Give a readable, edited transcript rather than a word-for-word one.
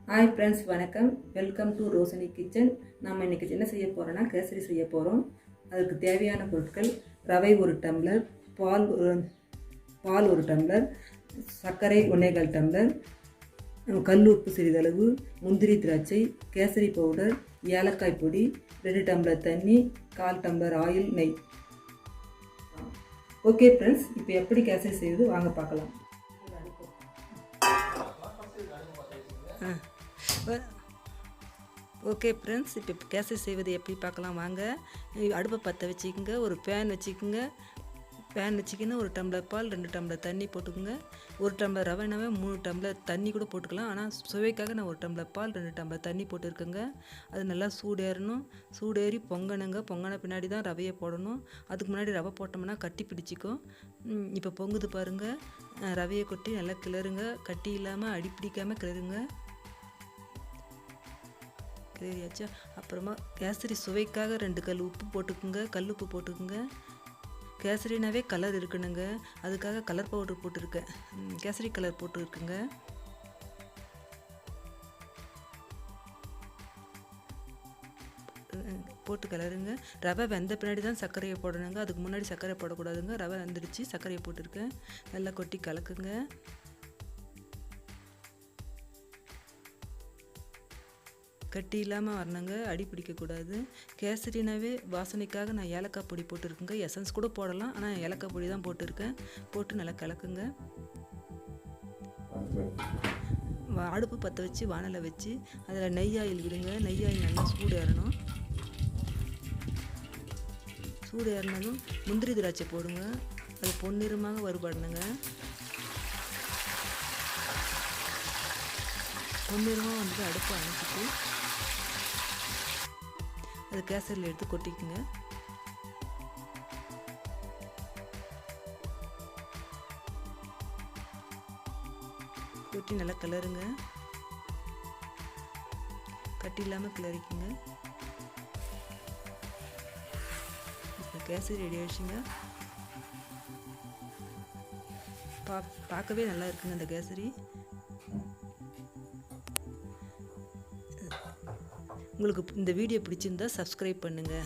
हाय friends वणक्कम welcome to Roshni kitchen नाम इनके என்ன செய்ய போறோம்னா கேசரி செய்ய போறோம் அதுக்கு தேவையான பொருட்கள் ரவை 1 டம்ளர் பால் 1 டம்ளர் சர்க்கரை 1/4 டம்ளர் கல் உப்பு சிறிதளவு முந்திரி திராட்சை கேசரி பவுடர் ஏலக்காய் பொடி 2 டம்ளர் தண்ணி 1/4 டம்ளர் ஆயில் நெய் ஓகே फ्रेंड्स இப்போ எப்படி கேசரி செய்வது வாங்க பார்க்கலாம் ஓகே ஃப்ரெண்ட்ஸ் இப்போ கேசரி செய்வது எப்படி பார்க்கலாம் வாங்க அடுப்பை பற்ற வச்சுக்கோங்க ஒரு பேன் வச்சுக்கின்னு 1 டம்ளர் பால் 2 டம்ளர் தண்ணி போட்டுக்கோங்க 1 டம்ளர் ரவைனாவே 3 டம்ளர் தண்ணி கூட போட்டுக்கலாம் ஆனால் சுவைக்காக நான் 1 டம்ளர் பால் 2 டம்ளர் தண்ணி போட்டுருக்கேங்க அது நல்லா சூடேறி பொங்கின பின்னாடி தான் ரவையை போடணும் அதுக்கு முன்னாடி ரவை போட்டோம்னா கட்டி பிடிச்சிக்கும் இப்போ பொங்குது பாருங்கள் ரவையை கொட்டி நல்லா கிளறுங்க கட்டி இல்லாமல் அடி பிடிக்காமல் கிளறுங்க கிளறியாச்சா அப்புறமா கேசரி சுவைக்காக 2 கல் உப்பு போட்டுக்குங்க கல் உப்பு போட்டுக்குங்க கேசரினாவே கலர் இருக்கணுங்க அதுக்காக கலர் பவுடர் போட்டிருக்கேன் கேசரி கலர் போட்டுருக்குங்க போட்டு கலருங்க ரவை வெந்த பின்னாடி தான் சர்க்கரையை போடணுங்க அதுக்கு முன்னாடி சர்க்கரை போடக்கூடாதுங்க ரவை வெந்துடுச்சு சர்க்கரையை போட்டிருக்கேன் நல்லா கொட்டி கலக்குங்க கட்டி இல்லாமல் வரணுங்க அடி பிடிக்கக்கூடாது கேசரினாவே வாசனைக்காக நான் ஏலக்காய் பொடி போட்டிருக்கேங்க எசன்ஸ் கூட போடலாம் ஆனால் ஏலக்காய் பொடி தான் போட்டிருக்கேன் போட்டு நல்லா கலக்குங்க அடுப்பு பற்ற வச்சு வானலை வச்சு அதில் நெய் ஆயில் விடுங்க நெய் ஆயில் நல்லா சூடு ஏறினதும் முந்திரி திராட்சை போடுங்க அது பொன்னிறமாக வறுபடணுங்க பொன்னிறமாக வந்துட்டு அடுப்பை அணைச்சிட்டு அது கேசரியில் எடுத்து கொட்டிக்குங்க கொட்டி நல்லா கிளறுங்க கட்டி இல்லாமல் கிளறிக்குங்க இப்போ கேசரி ரெடி ஆயிடுச்சுங்க பார்க்கவே நல்லா இருக்குங்க அந்த கேசரி உங்களுக்கு இந்த வீடியோ பிடிச்சிருந்தா சப்ஸ்கிரைப் பண்ணுங்கள்